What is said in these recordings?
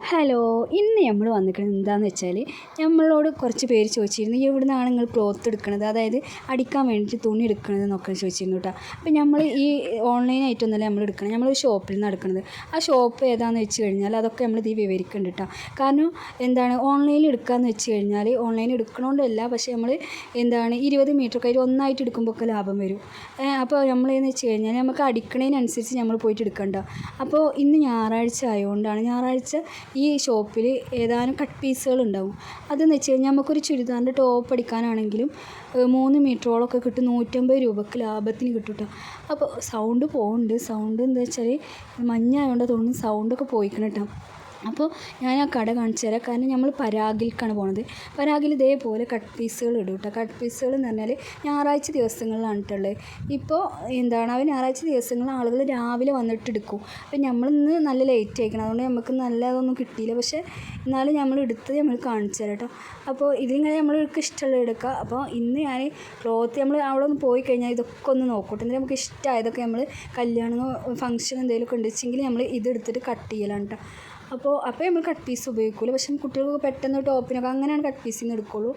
Hello, ഇന്ന് നമ്മൾ വന്നിരിക്കുന്നത് എന്താണെന്ന് വെച്ചാൽ നമ്മളോട് കുറച്ച് പേര് ചോദിച്ചിരുന്നു എവിടെ നിന്നാണ് നിങ്ങൾ ക്ലോത്ത് എടുക്കുന്നത്, അതായത് അടിക്കാൻ വേണ്ടിയിട്ട് തുണി എടുക്കുന്നത് എന്നൊക്കെ ചോദിച്ചിരുന്നു കേട്ടോ. അപ്പോൾ നമ്മൾ ഈ ഓൺലൈനായിട്ടൊന്നുമല്ല നമ്മൾ എടുക്കുന്നത്, നമ്മളൊരു ഷോപ്പിൽ നിന്നാണ് എടുക്കുന്നത്. ആ ഷോപ്പ് ഏതാണെന്ന് വെച്ച് കഴിഞ്ഞാൽ അതൊക്കെ നമ്മൾ ഇത് വിവരിക്കുന്നുണ്ട് കേട്ടോ. കാരണം ഓൺലൈനിൽ എടുക്കാമെന്ന് വെച്ച് കഴിഞ്ഞാൽ ഓൺലൈനിൽ എടുക്കണോണ്ടല്ല, പക്ഷേ നമ്മൾ 20 മീറ്റർ കയ്യിൽ ഒന്നായിട്ട് എടുക്കുമ്പോൾ ഒക്കെ ലാഭം വരും. അപ്പോൾ നമ്മളെന്ന് വെച്ച് കഴിഞ്ഞാൽ നമുക്ക് അടിക്കണതിനനുസരിച്ച് നമ്മൾ പോയിട്ട് എടുക്കണ്ട. അപ്പോൾ ഇന്ന് ഞായറാഴ്ച ആയതുകൊണ്ടാണ്, ഞായറാഴ്ച ഈ ഷോപ്പിൽ ഏതാനും കട്ട് പീസുകൾ ഉണ്ടാവും. അതെന്ന് വെച്ച് കഴിഞ്ഞാൽ നമുക്കൊരു ചുരിദാറിൻ്റെ ടോപ്പ് അടിക്കാനാണെങ്കിലും 3 മീറ്ററോളമൊക്കെ കിട്ടും, 150 രൂപയ്ക്ക് ലാഭത്തിന് കിട്ടും കേട്ടോ. അപ്പോൾ സൗണ്ട് പോകുന്നുണ്ട്, സൗണ്ട് എന്താ വെച്ചാൽ മഞ്ഞായതുകൊണ്ട് തോന്നുന്നു സൗണ്ടൊക്കെ പോയിക്കണം കേട്ടോ. അപ്പോൾ ഞാൻ ആ കട കാണിച്ചു തരാം. കാരണം നമ്മൾ പരാഗിലേക്കാണ് പോകുന്നത്. പരാഗിൽ ഇതേപോലെ കട്ട് പീസുകൾ ഇടും കേട്ടോ. കട്ട് പീസുകൾ എന്ന് പറഞ്ഞാൽ ഞായറാഴ്ച ദിവസങ്ങളിലാണ് ഇട്ടുള്ളത്. ഇപ്പോൾ അവർ ഞായറാഴ്ച ദിവസങ്ങളിൽ ആളുകൾ രാവിലെ വന്നിട്ട് എടുക്കും. അപ്പോൾ നമ്മളിന്ന് നല്ല ലേറ്റ് ആയിക്കണം, അതുകൊണ്ട് നമുക്ക് നല്ലതൊന്നും കിട്ടിയില്ല. പക്ഷേ എന്നാലും നമ്മൾ എടുത്തത് നമ്മൾ കാണിച്ചു തരാം കേട്ടോ. അപ്പോൾ ഇതിങ്ങനെ നമ്മൾക്ക് ഇഷ്ടമുള്ളത് എടുക്കുക. അപ്പോൾ ഇന്ന് ഞാൻ ക്ലോത്ത് നമ്മൾ അവിടെ ഒന്ന് പോയി കഴിഞ്ഞാൽ ഇതൊക്കെ ഒന്ന് നോക്കട്ടെ, എന്നിട്ട് നമുക്ക് ഇഷ്ടമായതൊക്കെ നമ്മൾ കല്യാണമോ ഫംഗ്ഷൻ എന്തെങ്കിലുമൊക്കെ ഉണ്ടെച്ചെങ്കിൽ നമ്മൾ ഇതെടുത്തിട്ട് കട്ട് ചെയ്യലാണ് കേട്ടോ. അപ്പോൾ നമ്മൾ കട്ട് പീസ് ഉപയോഗിക്കില്ല, പക്ഷേ കുട്ടികൾക്ക് പെട്ടെന്ന് ടോപ്പിനൊക്കെ അങ്ങനെയാണ് കട്ട് പീസിൽ നിന്ന് എടുക്കുള്ളൂ.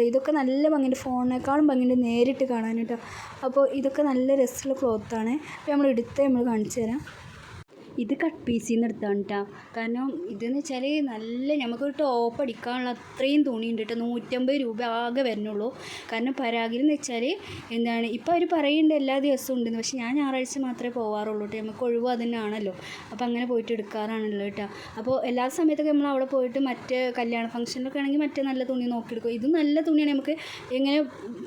ഇതൊക്കെ നല്ല ഭംഗിയുണ്ട്, ഫോണിനേക്കാളും ഭംഗിയുണ്ട് നേരിട്ട് കാണാനായിട്ട്. അപ്പോൾ ഇതൊക്കെ നല്ല രസമുള്ള ക്ലോത്താണ്. അപ്പോൾ നമ്മൾ കാണിച്ചു തരാം. ഇത് കട്ട് പീസിൽ നിന്ന് എടുത്താണ് കേട്ടോ. കാരണം ഇതെന്ന് വെച്ചാൽ നല്ല നമുക്കൊരു ടോപ്പ് അടിക്കാനുള്ള അത്രയും തുണി ഉണ്ട് കേട്ടോ. 150 രൂപ ആകെ വരുന്നുള്ളൂ. കാരണം പരാഗിലെന്ന് വെച്ചാൽ ഇപ്പോൾ അവർ പറയുന്നുണ്ട് എല്ലാ ദിവസവും ഉണ്ടെന്ന്, പക്ഷേ ഞാൻ ഞായറാഴ്ച മാത്രമേ പോകാറുള്ളൂ കേട്ടോ. നമുക്ക് ഒഴിവ് അതിനാണല്ലോ, അപ്പോൾ അങ്ങനെ പോയിട്ട് എടുക്കാറാണല്ലോ കേട്ടോ. അപ്പോൾ എല്ലാ സമയത്തൊക്കെ നമ്മൾ അവിടെ പോയിട്ട് മറ്റേ കല്യാണ ഫംഗ്ഷനിലൊക്കെ ആണെങ്കിൽ മറ്റേ നല്ല തുണി നോക്കിയെടുക്കും. ഇത് നല്ല തുണിയാണ്, നമുക്ക് എങ്ങനെ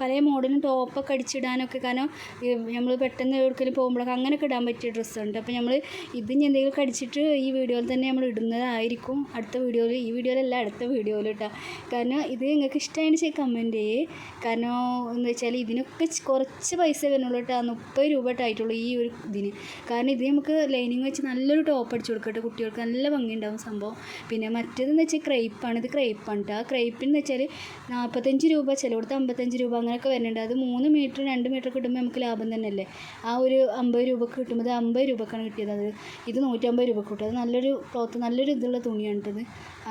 പല മോഡലും ടോപ്പൊക്കെ അടിച്ചിടാനൊക്കെ. കാരണം നമ്മൾ പെട്ടെന്ന് എവിടെയെങ്കിലും പോകുമ്പോഴൊക്കെ അങ്ങനെയൊക്കെ ഇടാൻ പറ്റിയ ഡ്രസ്സുണ്ട്. അപ്പോൾ നമ്മൾ ഇത് ഇനി എന്തെങ്കിലും അടിച്ചിട്ട് ഈ വീഡിയോയിൽ തന്നെ നമ്മൾ ഇടുന്നതായിരിക്കും, അടുത്ത വീഡിയോയിൽ. ഈ വീഡിയോയിലല്ല, അടുത്ത വീഡിയോയിൽ കേട്ടോ. കാരണം ഇത് നിങ്ങൾക്ക് ഇഷ്ടമായെന്ന് വെച്ചാൽ കമൻറ്റ് ചെയ്യേ. കാരണം എന്ന് വെച്ചാൽ ഇതിനൊക്കെ കുറച്ച് പൈസ വരുന്നുള്ളൂ കേട്ടോ. 30 രൂപ ആയിട്ടുള്ളൂ ഈ ഒരു ഇതിന്. കാരണം ഇത് നമുക്ക് ലൈനിങ് വെച്ച് നല്ലൊരു ടോപ്പ് അടിച്ചു കൊടുക്കട്ടെ കുട്ടികൾക്ക്, നല്ല ഭംഗിയുണ്ടാവും സംഭവം. പിന്നെ മറ്റേതെന്ന് വെച്ചാൽ ക്രേപ്പാണ്, ഇത് ക്രേപ്പാണ് കേട്ടോ. ആ ക്രേപ്പിന് വെച്ചാൽ 45 രൂപ, ചിലവിടത്ത് 55 രൂപ അങ്ങനെയൊക്കെ വരുന്നുണ്ട്. അത് 3 മീറ്റർ 2 മീറ്റർ കിട്ടുമ്പോൾ നമുക്ക് ലാഭം തന്നെയല്ലേ. ആ ഒരു 50 രൂപക്ക് കിട്ടുമ്പോൾ 50 രൂപക്കാണ് കിട്ടിയത്. ഇത് 150 രൂപ കിട്ടും. അത് നല്ലൊരു ക്ലോത്ത്, നല്ലൊരു ഇതുള്ള തുണിയാണ് കേട്ടത്.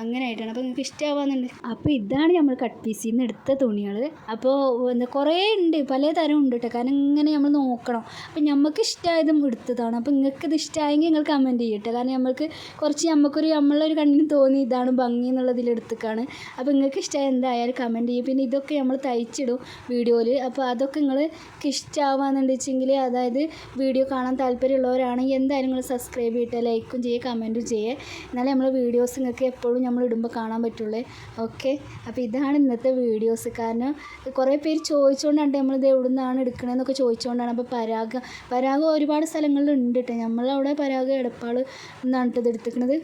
അങ്ങനെ ആയിട്ടാണ്. അപ്പോൾ നിങ്ങൾക്ക് ഇഷ്ടമാവാന്നുണ്ട്. അപ്പോൾ ഇതാണ് നമ്മൾ കട്ട് പീസിൽ നിന്ന് എടുത്ത തുണികൾ. അപ്പോൾ കുറേ ഉണ്ട്, പലതരം ഉണ്ട് കേട്ടോ. കാരണം ഇങ്ങനെ നമ്മൾ നോക്കണം. അപ്പോൾ നമുക്ക് ഇഷ്ടമായതും എടുത്തതാണ്. അപ്പോൾ നിങ്ങൾക്ക് ഇത് ഇഷ്ടമായെങ്കിൽ നിങ്ങൾ കമൻറ്റ് ചെയ്യട്ടെ. കാരണം നമ്മൾക്ക് കുറച്ച് നമ്മളൊരു കണ്ണിന് തോന്നി ഇതാണ് ഭംഗി എന്നുള്ളതിൽ എടുത്തേക്കാണ്. അപ്പോൾ നിങ്ങൾക്ക് ഇഷ്ടമായ എന്തായാലും കമൻറ്റ് ചെയ്യും. പിന്നെ ഇതൊക്കെ നമ്മൾ തയ്ച്ചിടും വീഡിയോയിൽ. അപ്പോൾ അതൊക്കെ നിങ്ങൾക്ക് ഇഷ്ടമാവാന്നുണ്ട് വെച്ചെങ്കിൽ, അതായത് വീഡിയോ കാണാൻ താല്പര്യമുള്ളവരാണെങ്കിൽ എന്തായാലും നിങ്ങൾ സബ്സ്ക്രൈബ് ചെയ്തിട്ട് ലൈക്കും ചെയ്യുക, കമൻറ്റും ചെയ്യുക. എന്നാലേ നമ്മൾ വീഡിയോസ് നിങ്ങൾക്ക് എപ്പോഴും നമ്മൾ ഇടുമ്പോൾ കാണാൻ പറ്റുള്ളൂ. ഓക്കെ, അപ്പോൾ ഇതാണ് ഇന്നത്തെ വീഡിയോസ്. കാരണം കുറേ പേര് ചോദിച്ചുകൊണ്ടാണ് നമ്മളിത് എവിടെ നിന്നാണ് എടുക്കണമെന്നൊക്കെ ചോദിച്ചുകൊണ്ടാണ്. അപ്പോൾ പരാഗ ഒരുപാട് സ്ഥലങ്ങളിലുണ്ട് കേട്ടോ. നമ്മളവിടെ പരാഗ എടപ്പാൾ എന്നാണ് ഇത് എടുത്തിരിക്കുന്നത്.